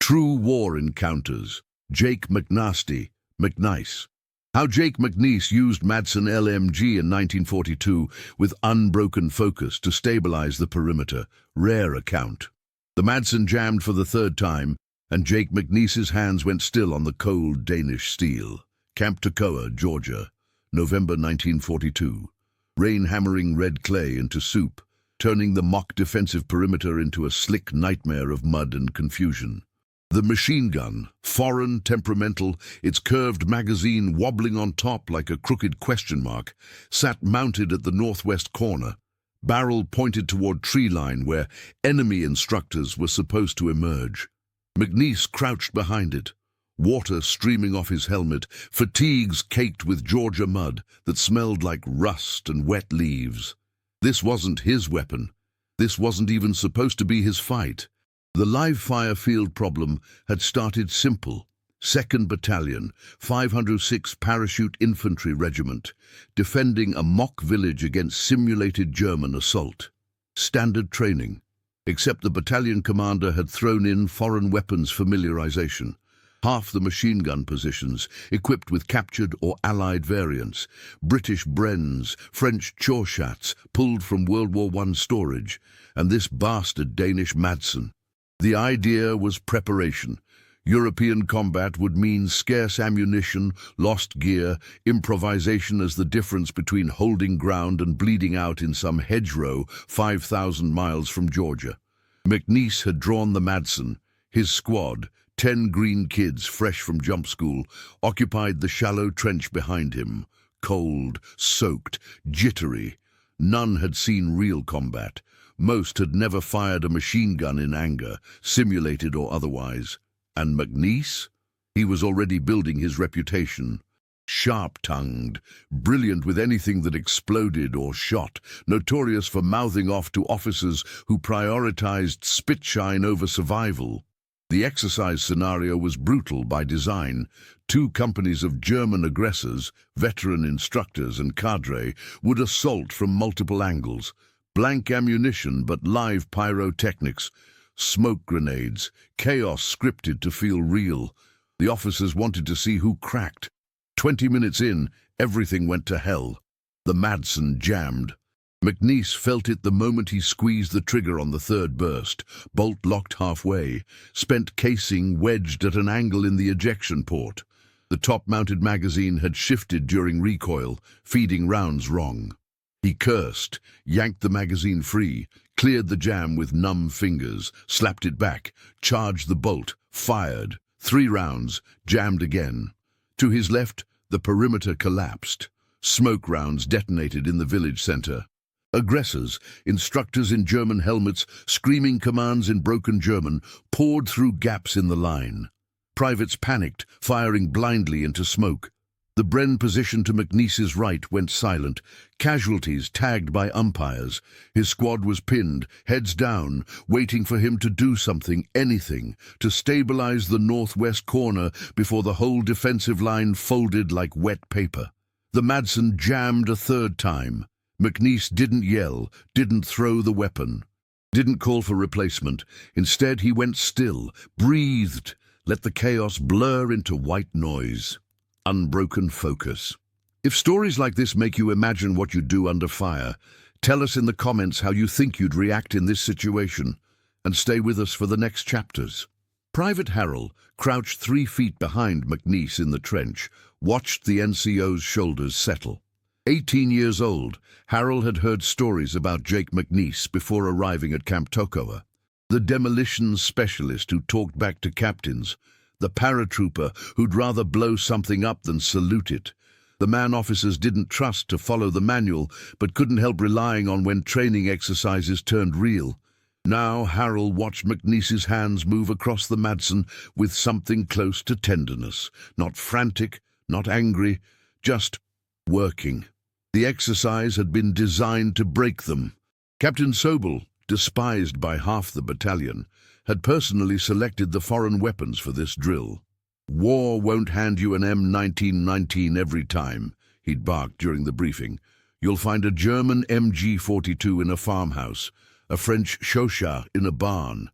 True War Encounters. Jake McNiece. How Jake McNiece used Madsen LMG in 1942 with Unbroken Focus to stabilize the perimeter. Rare account. The Madsen jammed for the third time, and Jake McNiece's hands went still on the cold Danish steel. Camp Toccoa, Georgia, November 1942. Rain hammering red clay into soup, turning the mock defensive perimeter into a slick nightmare of mud and confusion. The machine gun, foreign, temperamental, its curved magazine wobbling on top like a crooked question mark, sat mounted at the northwest corner, barrel pointed toward tree line where enemy instructors were supposed to emerge. McNiece crouched behind it, water streaming off his helmet, fatigues caked with Georgia mud that smelled like rust and wet leaves. This wasn't his weapon. This wasn't even supposed to be his fight. The live-fire field problem had started simple. 2nd Battalion, 506 Parachute Infantry Regiment, defending a mock village against simulated German assault. Standard training, except the battalion commander had thrown in foreign weapons familiarization. Half the machine gun positions, equipped with captured or allied variants, British Brens, French Chauchats, pulled from World War I storage, and this bastard Danish Madsen. The idea was preparation. European combat would mean scarce ammunition, lost gear, improvisation as the difference between holding ground and bleeding out in some hedgerow 5,000 miles from Georgia. McNiece had drawn the Madsen. His squad, 10 green kids fresh from jump school, occupied the shallow trench behind him. Cold, soaked, jittery. None had seen real combat. Most had never fired a machine gun in anger, simulated or otherwise. And McNiece? He was already building his reputation. Sharp-tongued, brilliant with anything that exploded or shot, notorious for mouthing off to officers who prioritized spitshine over survival. The exercise scenario was brutal by design. 2 companies of German aggressors, veteran instructors and cadre, would assault from multiple angles. Blank ammunition but live pyrotechnics, smoke grenades, chaos scripted to feel real. The officers wanted to see who cracked. 20 minutes in, everything went to hell. The Madsen jammed. McNiece felt it the moment he squeezed the trigger on the third burst, bolt locked halfway, spent casing wedged at an angle in the ejection port. The top-mounted magazine had shifted during recoil, feeding rounds wrong. He cursed, yanked the magazine free, cleared the jam with numb fingers, slapped it back, charged the bolt, fired. 3 rounds, jammed again. To his left, the perimeter collapsed. Smoke rounds detonated in the village center. Aggressors, instructors in German helmets, screaming commands in broken German, poured through gaps in the line. Privates panicked, firing blindly into smoke. The Bren position to McNiece's right went silent, casualties tagged by umpires. His squad was pinned, heads down, waiting for him to do something, anything, to stabilize the northwest corner before the whole defensive line folded like wet paper. The Madsen jammed a third time. McNiece didn't yell, didn't throw the weapon, didn't call for replacement. Instead, he went still, breathed, let the chaos blur into white noise. Unbroken focus. If stories like this make you imagine what you'd do under fire, tell us in the comments how you think you'd react in this situation, and stay with us for the next chapters. Private Harrell, crouched 3 feet behind McNiece in the trench, watched the NCO's shoulders settle. 18 years old, Harrell had heard stories about Jake McNiece before arriving at Camp Toccoa. The demolitions specialist who talked back to captains, the paratrooper who'd rather blow something up than salute it. The man officers didn't trust to follow the manual, but couldn't help relying on when training exercises turned real. Now Harrell watched McNiece's hands move across the Madsen with something close to tenderness. Not frantic, not angry, just working. The exercise had been designed to break them. Captain Sobel, despised by half the battalion, had personally selected the foreign weapons for this drill. "War won't hand you an M1919 every time," he'd barked during the briefing. "You'll find a German MG-42 in a farmhouse, a French Chauchat in a barn.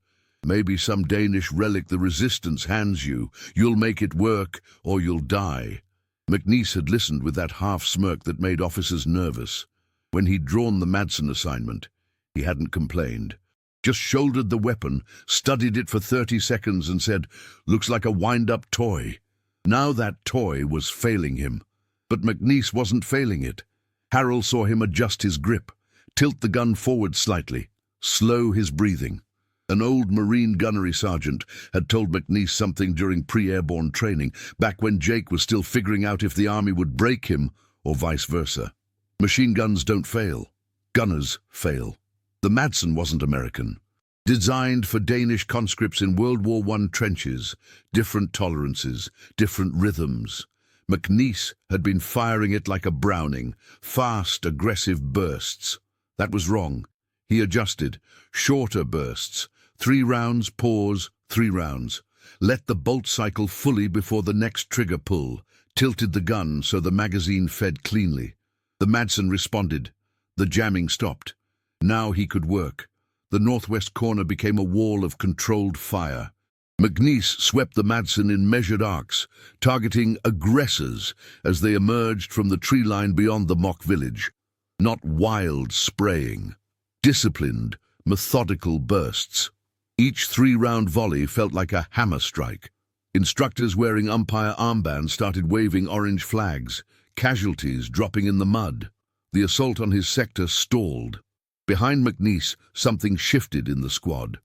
Maybe some Danish relic the resistance hands you. You'll make it work, or you'll die. McNiece had listened with that half-smirk that made officers nervous. When he'd drawn the Madsen assignment, he hadn't complained. Just shouldered the weapon, studied it for 30 seconds and said, "Looks like a wind-up toy." Now that toy was failing him. But McNiece wasn't failing it. Harrell saw him adjust his grip, tilt the gun forward slightly, slow his breathing. An old Marine gunnery sergeant had told McNiece something during pre-airborne training, back when Jake was still figuring out if the Army would break him or vice versa. Machine guns don't fail. Gunners fail. The Madsen wasn't American. Designed for Danish conscripts in World War I trenches, different tolerances, different rhythms. McNiece had been firing it like a Browning, fast, aggressive bursts. That was wrong. He adjusted. Shorter bursts. 3 rounds, pause, 3 rounds. Let the bolt cycle fully before the next trigger pull. Tilted the gun so the magazine fed cleanly. The Madsen responded. The jamming stopped. Now he could work. The northwest corner became a wall of controlled fire. McNiece swept the Madsen in measured arcs, targeting aggressors as they emerged from the tree line beyond the mock village. Not wild spraying. Disciplined, methodical bursts. Each 3-round volley felt like a hammer strike. Instructors wearing umpire armbands started waving orange flags, casualties dropping in the mud. The assault on his sector stalled. Behind McNiece, something shifted in the squad.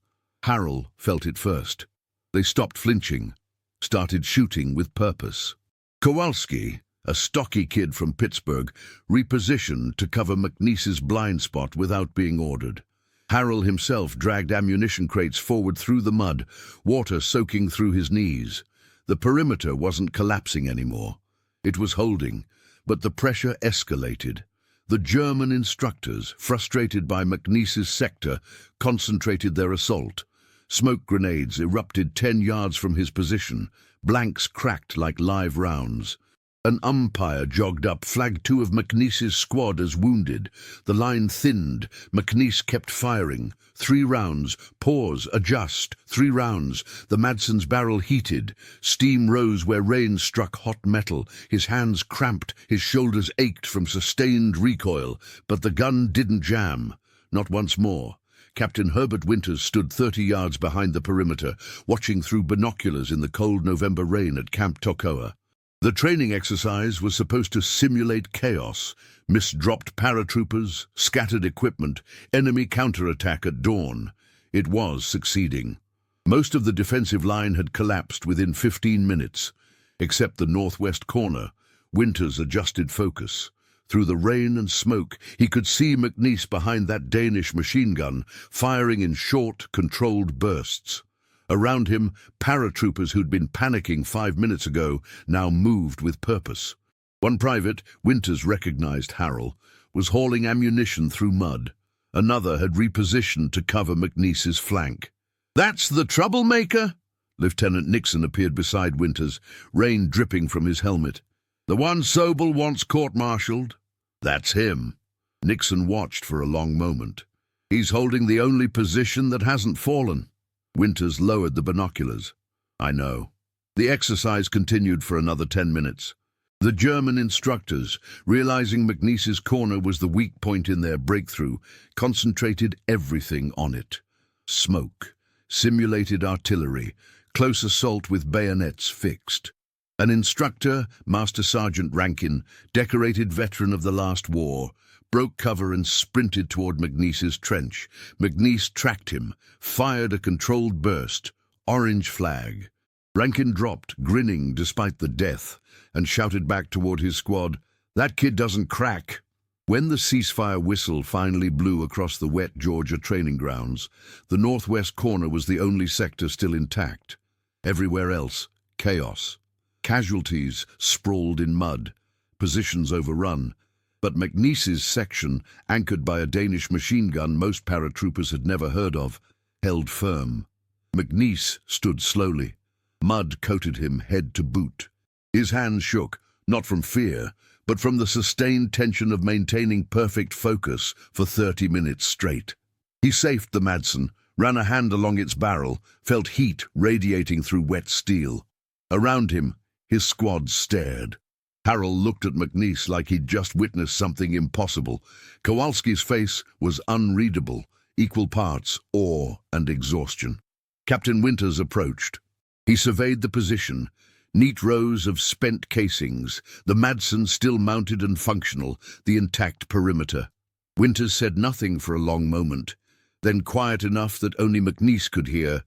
Harrell felt it first. They stopped flinching, started shooting with purpose. Kowalski, a stocky kid from Pittsburgh, repositioned to cover McNiece's blind spot without being ordered. Harrell himself dragged ammunition crates forward through the mud, water soaking through his knees. The perimeter wasn't collapsing anymore. It was holding, but the pressure escalated. The German instructors, frustrated by McNiece's sector, concentrated their assault. Smoke grenades erupted 10 yards from his position. Blanks cracked like live rounds. An umpire jogged up, flagged 2 of McNiece's squad as wounded. The line thinned. McNiece kept firing. 3 rounds. Pause. Adjust. 3 rounds. The Madsen's barrel heated. Steam rose where rain struck hot metal. His hands cramped. His shoulders ached from sustained recoil. But the gun didn't jam. Not once more. Captain Herbert Winters stood 30 yards behind the perimeter, watching through binoculars in the cold November rain at Camp Tocoa. The training exercise was supposed to simulate chaos, misdropped paratroopers, scattered equipment, enemy counterattack at dawn. It was succeeding. Most of the defensive line had collapsed within 15 minutes. Except the northwest corner, Winters adjusted focus. Through the rain and smoke, he could see McNiece behind that Danish machine gun, firing in short, controlled bursts. Around him, paratroopers who'd been panicking 5 minutes ago now moved with purpose. One private, Winters recognized Harrell, was hauling ammunition through mud. Another had repositioned to cover McNiece's flank. "That's the troublemaker?" Lieutenant Nixon appeared beside Winters, rain dripping from his helmet. "The one Sobel wants court-martialed?" "That's him." Nixon watched for a long moment. "He's holding the only position that hasn't fallen." Winters lowered the binoculars. "I know." The exercise continued for another 10 minutes. The German instructors, realizing McNiece's corner was the weak point in their breakthrough, concentrated everything on it. Smoke, simulated artillery, close assault with bayonets fixed. An instructor, Master Sergeant Rankin, decorated veteran of the last war, broke cover and sprinted toward McNiece's trench. McNiece tracked him, fired a controlled burst. Orange flag. Rankin dropped, grinning despite the death, and shouted back toward his squad, "That kid doesn't crack." When the ceasefire whistle finally blew across the wet Georgia training grounds, the northwest corner was the only sector still intact. Everywhere else, chaos. Casualties sprawled in mud, positions overrun. But McNiece's section, anchored by a Danish machine gun most paratroopers had never heard of, held firm. McNiece stood slowly. Mud coated him head to boot. His hands shook, not from fear, but from the sustained tension of maintaining perfect focus for 30 minutes straight. He safed the Madsen, ran a hand along its barrel, felt heat radiating through wet steel. Around him, his squad stared. Harold looked at McNiece like he'd just witnessed something impossible. Kowalski's face was unreadable, equal parts awe and exhaustion. Captain Winters approached. He surveyed the position. Neat rows of spent casings, the Madsen still mounted and functional, the intact perimeter. Winters said nothing for a long moment, then quiet enough that only McNiece could hear.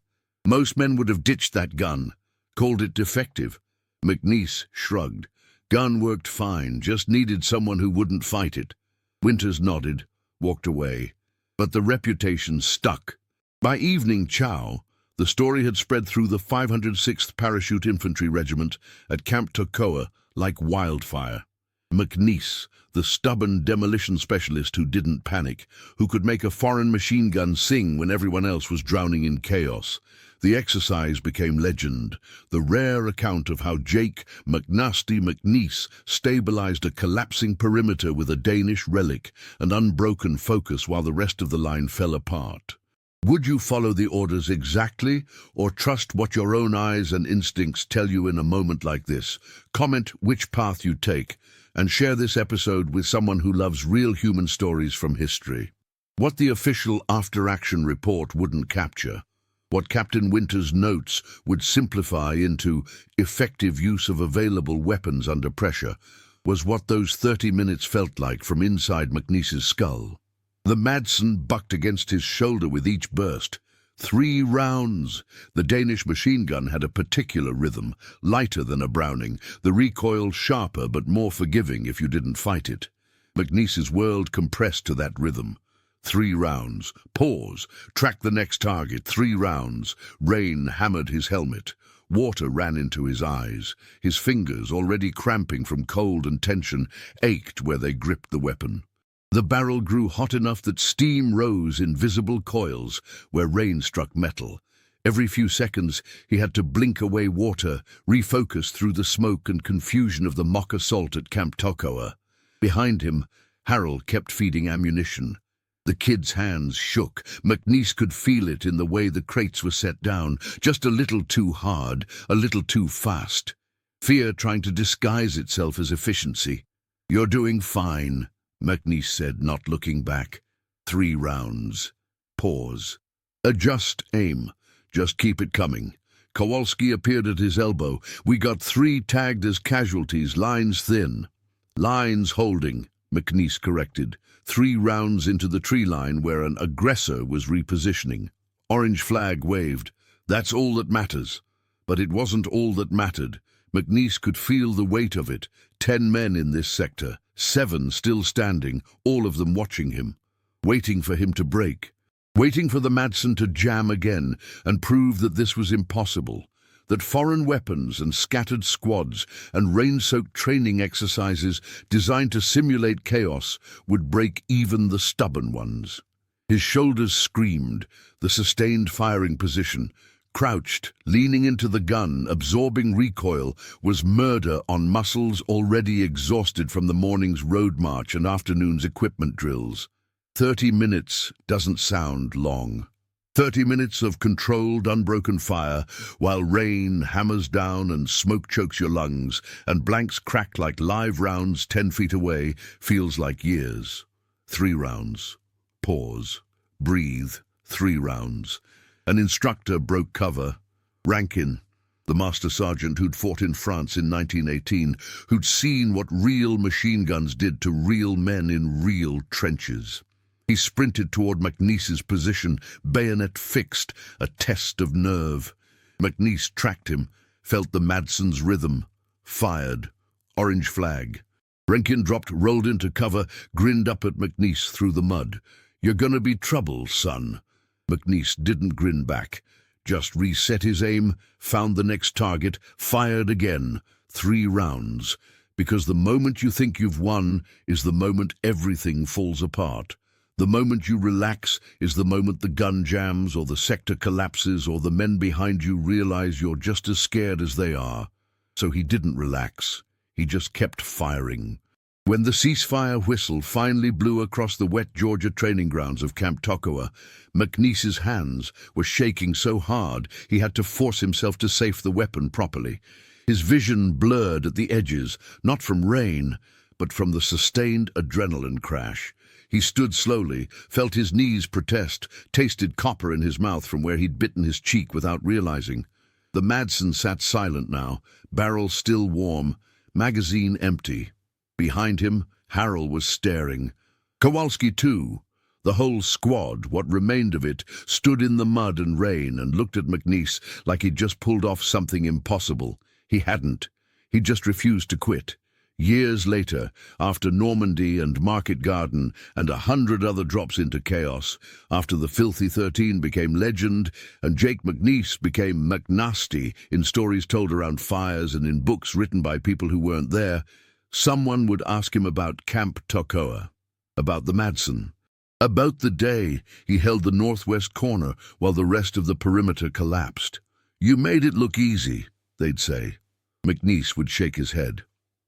Most men would have ditched that gun, called it defective. McNiece shrugged. Gun worked fine, just needed someone who wouldn't fight it. Winters nodded, walked away. But the reputation stuck. By evening chow, the story had spread through the 506th Parachute Infantry Regiment at Camp Tocoa like wildfire. McNiece, the stubborn demolition specialist who didn't panic, who could make a foreign machine gun sing when everyone else was drowning in chaos. The exercise became legend, the rare account of how Jake McNiece stabilized a collapsing perimeter with a Danish relic, an unbroken focus while the rest of the line fell apart. Would you follow the orders exactly, or trust what your own eyes and instincts tell you in a moment like this? Comment which path you take, and share this episode with someone who loves real human stories from history. What the official after-action report wouldn't capture, what Captain Winters' notes would simplify into effective use of available weapons under pressure, was what those 30 minutes felt like from inside McNiece's skull. The Madsen bucked against his shoulder with each burst. 3 rounds. The Danish machine gun had a particular rhythm, lighter than a Browning, the recoil sharper but more forgiving if you didn't fight it. McNiece's world compressed to that rhythm. 3 rounds. Pause. Track the next target. 3 rounds. Rain hammered his helmet. Water ran into his eyes. His fingers, already cramping from cold and tension, ached where they gripped the weapon. The barrel grew hot enough that steam rose in visible coils where rain struck metal. Every few seconds he had to blink away water, refocus through the smoke and confusion of the mock assault at Camp Tocoa. Behind him, Harold kept feeding ammunition. The kid's hands shook. McNiece could feel it in the way the crates were set down, just a little too hard, a little too fast. Fear trying to disguise itself as efficiency. "You're doing fine," McNiece said, not looking back. 3 rounds. Pause. Adjust aim. Just keep it coming. Kowalski appeared at his elbow. "We got 3 tagged as casualties, lines thin." "Lines holding," McNiece corrected. 3 rounds into the tree line where an aggressor was repositioning. Orange flag waved. "That's all that matters." But it wasn't all that mattered. McNiece could feel the weight of it. 10 men in this sector, 7 still standing, all of them watching him, waiting for him to break, waiting for the Madsen to jam again and prove that this was impossible, that foreign weapons and scattered squads and rain-soaked training exercises designed to simulate chaos would break even the stubborn ones. His shoulders screamed, the sustained firing position, crouched, leaning into the gun, absorbing recoil, was murder on muscles already exhausted from the morning's road march and afternoon's equipment drills. 30 minutes doesn't sound long. 30 minutes of controlled, unbroken fire, while rain hammers down and smoke chokes your lungs, and blanks crack like live rounds 10 feet away, feels like years. 3 rounds. Pause. Breathe. 3 rounds. An instructor broke cover. Rankin, the master sergeant who'd fought in France in 1918, who'd seen what real machine guns did to real men in real trenches. He sprinted toward McNiece's position, bayonet fixed, a test of nerve. McNiece tracked him, felt the Madsen's rhythm, fired. Orange flag. Rankin dropped, rolled into cover, grinned up at McNiece through the mud. "You're gonna be trouble, son." McNiece didn't grin back, just reset his aim, found the next target, fired again. 3 rounds. Because the moment you think you've won is the moment everything falls apart. The moment you relax is the moment the gun jams or the sector collapses or the men behind you realize you're just as scared as they are. So he didn't relax. He just kept firing. When the ceasefire whistle finally blew across the wet Georgia training grounds of Camp Toccoa, McNiece's hands were shaking so hard he had to force himself to safe the weapon properly. His vision blurred at the edges, not from rain, but from the sustained adrenaline crash. He stood slowly, felt his knees protest, tasted copper in his mouth from where he'd bitten his cheek without realizing. The Madsen sat silent now, barrel still warm, magazine empty. Behind him, Harrell was staring. Kowalski, too. The whole squad, what remained of it, stood in the mud and rain and looked at McNiece like he'd just pulled off something impossible. He hadn't. He'd just refused to quit. Years later, after Normandy and Market Garden and 100 other drops into chaos, after the Filthy 13 became legend and Jake McNiece became McNasty in stories told around fires and in books written by people who weren't there, someone would ask him about Camp Toccoa, about the Madsen, about the day he held the northwest corner while the rest of the perimeter collapsed. "You made it look easy," they'd say. McNiece would shake his head.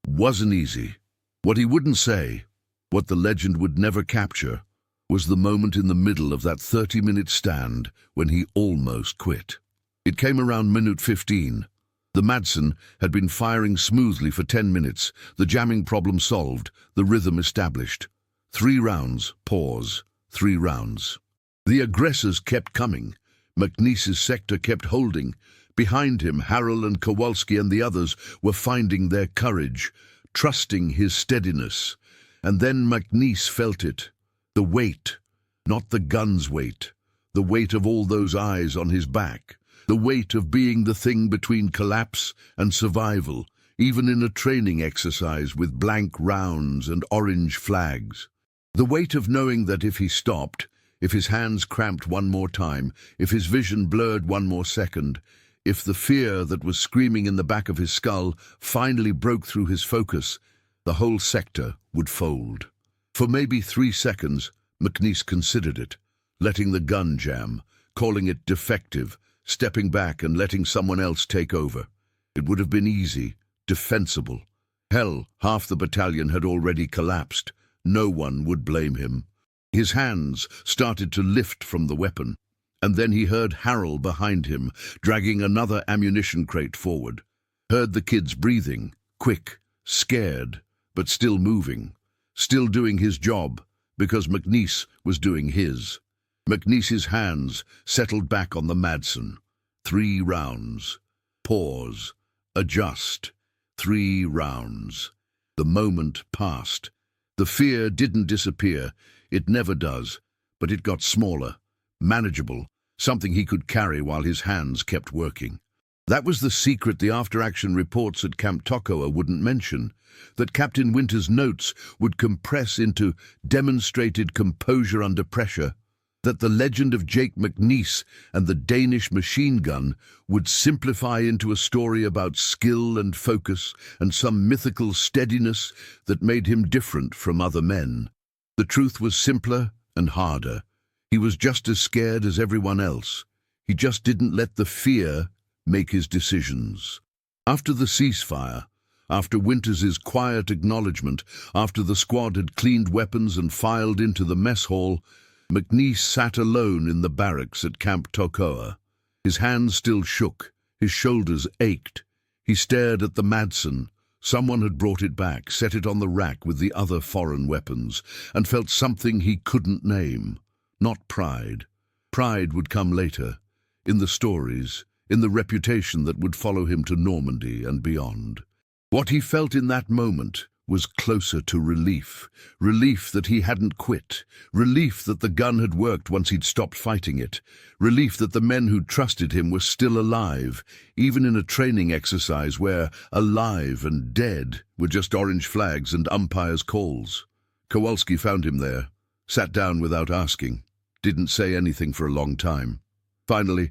Wasn't easy. What he wouldn't say, what the legend would never capture, was the moment in the middle of that 30-minute stand when he almost quit. It came around minute 15. The Madsen had been firing smoothly for 10 minutes, the jamming problem solved, the rhythm established. 3 rounds, pause, 3 rounds. The aggressors kept coming. McNiece's sector kept holding. Behind him, Harrell and Kowalski and the others were finding their courage, trusting his steadiness. And then McNiece felt it. The weight, not the gun's weight, the weight of all those eyes on his back, the weight of being the thing between collapse and survival, even in a training exercise with blank rounds and orange flags. The weight of knowing that if he stopped, if his hands cramped one more time, if his vision blurred one more second, if the fear that was screaming in the back of his skull finally broke through his focus, the whole sector would fold. For maybe 3 seconds, McNiece considered it, letting the gun jam, calling it defective, stepping back and letting someone else take over. It would have been easy, defensible. Hell, half the battalion had already collapsed. No one would blame him. His hands started to lift from the weapon. And then he heard Harrell behind him, dragging another ammunition crate forward. Heard the kids breathing, quick, scared, but still moving, still doing his job, because McNiece was doing his. McNiece's hands settled back on the Madsen. 3 rounds. Pause. Adjust. 3 rounds. The moment passed. The fear didn't disappear. It never does, but it got smaller. Manageable, something he could carry while his hands kept working. That was the secret the after-action reports at Camp Toccoa wouldn't mention, that Captain Winter's notes would compress into demonstrated composure under pressure, that the legend of Jake McNiece and the Danish machine gun would simplify into a story about skill and focus and some mythical steadiness that made him different from other men. The truth was simpler and harder. He was just as scared as everyone else. He just didn't let the fear make his decisions. After the ceasefire, after Winters's quiet acknowledgement, after the squad had cleaned weapons and filed into the mess hall, McNiece sat alone in the barracks at Camp Toccoa. His hands still shook, his shoulders ached. He stared at the Madsen. Someone had brought it back, set it on the rack with the other foreign weapons, and felt something he couldn't name. Not pride. Pride would come later, in the stories, in the reputation that would follow him to Normandy and beyond. What he felt in that moment was closer to relief. Relief that he hadn't quit. Relief that the gun had worked once he'd stopped fighting it. Relief that the men who trusted him were still alive, even in a training exercise where alive and dead were just orange flags and umpires' calls. Kowalski found him there, sat down without asking. Didn't say anything for a long time. Finally,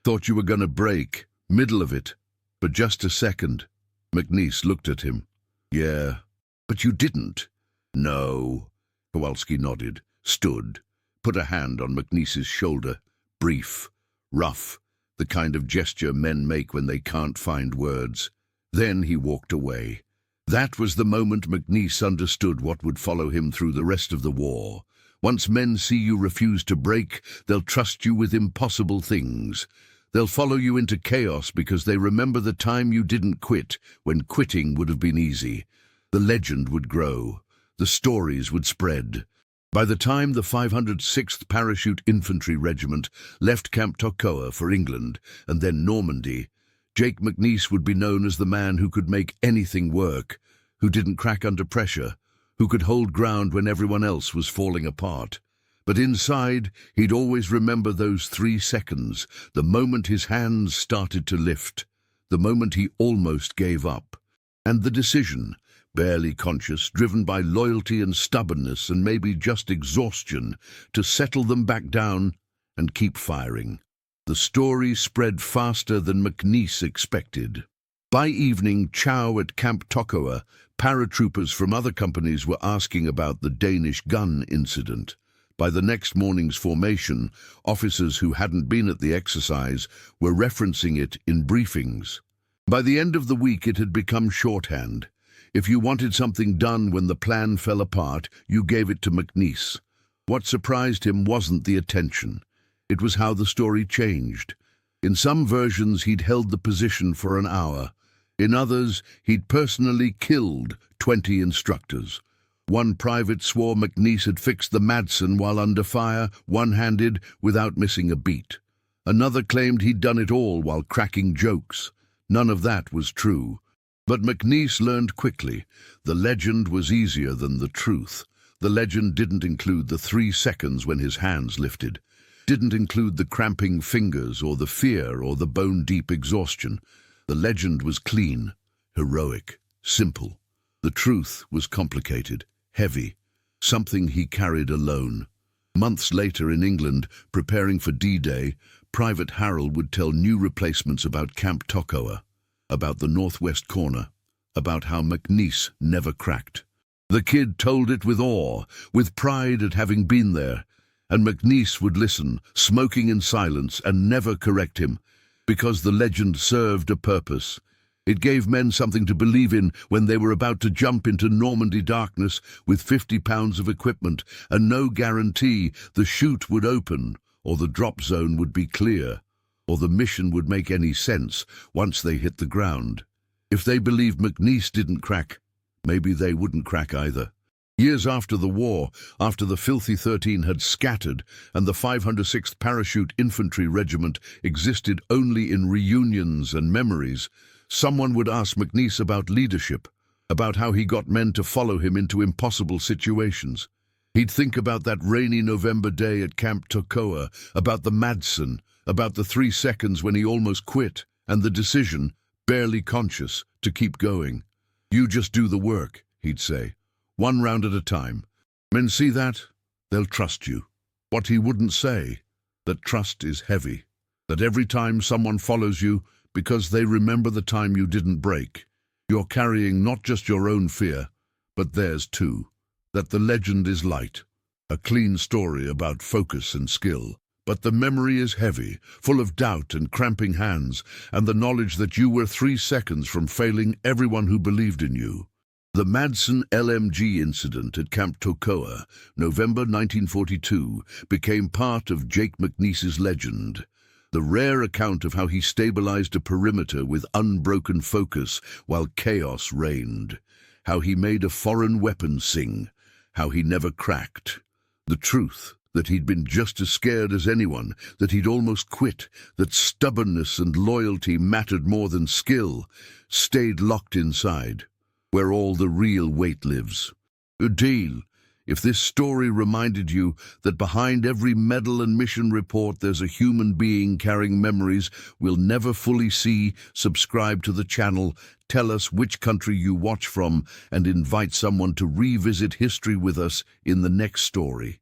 thought you were gonna break, middle of it, but just a second. McNiece looked at him. Yeah, but you didn't. No. Kowalski nodded, stood, put a hand on McNiece's shoulder, brief, rough, the kind of gesture men make when they can't find words. Then he walked away. That was the moment McNiece understood what would follow him through the rest of the war. Once men see you refuse to break, they'll trust you with impossible things. They'll follow you into chaos because they remember the time you didn't quit, when quitting would have been easy. The legend would grow. The stories would spread. By the time the 506th Parachute Infantry Regiment left Camp Tokoa for England and then Normandy, Jake McNiece would be known as the man who could make anything work, who didn't crack under pressure, who could hold ground when everyone else was falling apart. But inside, he'd always remember those 3 seconds, the moment his hands started to lift, the moment he almost gave up. And the decision, barely conscious, driven by loyalty and stubbornness and maybe just exhaustion, to settle them back down and keep firing. The story spread faster than McNiece expected. By evening, chow at Camp Tokoa, paratroopers from other companies were asking about the Danish gun incident. By the next morning's formation, officers who hadn't been at the exercise were referencing it in briefings. By the end of the week, it had become shorthand. If you wanted something done when the plan fell apart, you gave it to McNiece. What surprised him wasn't the attention. It was how the story changed. In some versions, he'd held the position for an hour. In others, he'd personally killed 20 instructors. One private swore McNiece had fixed the Madsen while under fire, one-handed, without missing a beat. Another claimed he'd done it all while cracking jokes. None of that was true. But McNiece learned quickly. The legend was easier than the truth. The legend didn't include the 3 seconds when his hands lifted. Didn't include the cramping fingers or the fear or the bone-deep exhaustion. The legend was clean, heroic, simple. The truth was complicated, heavy, something he carried alone. Months later in England, preparing for D-Day, Private Harold would tell new replacements about Camp Tokoa, about the northwest corner, about how McNiece never cracked. The kid told it with awe, with pride at having been there, and McNiece would listen, smoking in silence, and never correct him, because the legend served a purpose. It gave men something to believe in when they were about to jump into Normandy darkness with 50 pounds of equipment and no guarantee the chute would open, or the drop zone would be clear, or the mission would make any sense once they hit the ground. If they believed McNiece didn't crack, maybe they wouldn't crack either. Years after the war, after the Filthy 13 had scattered and the 506th Parachute Infantry Regiment existed only in reunions and memories, someone would ask McNiece about leadership, about how he got men to follow him into impossible situations. He'd think about that rainy November day at Camp Tokoa, about the Madsen, about the 3 seconds when he almost quit, and the decision, barely conscious, to keep going. "You just do the work," he'd say. "One round at a time. Men see that, they'll trust you." What he wouldn't say, that trust is heavy. That every time someone follows you, because they remember the time you didn't break, you're carrying not just your own fear, but theirs too. That the legend is light, a clean story about focus and skill. But the memory is heavy, full of doubt and cramping hands, and the knowledge that you were 3 seconds from failing everyone who believed in you. The Madsen LMG incident at Camp Tokoa, November 1942, became part of Jake McNiece's legend. The rare account of how he stabilized a perimeter with unbroken focus while chaos reigned. How he made a foreign weapon sing. How he never cracked. The truth, that he'd been just as scared as anyone, that he'd almost quit, that stubbornness and loyalty mattered more than skill, stayed locked inside, where all the real weight lives. Udil, if this story reminded you that behind every medal and mission report there's a human being carrying memories we'll never fully see, subscribe to the channel, tell us which country you watch from, and invite someone to revisit history with us in the next story.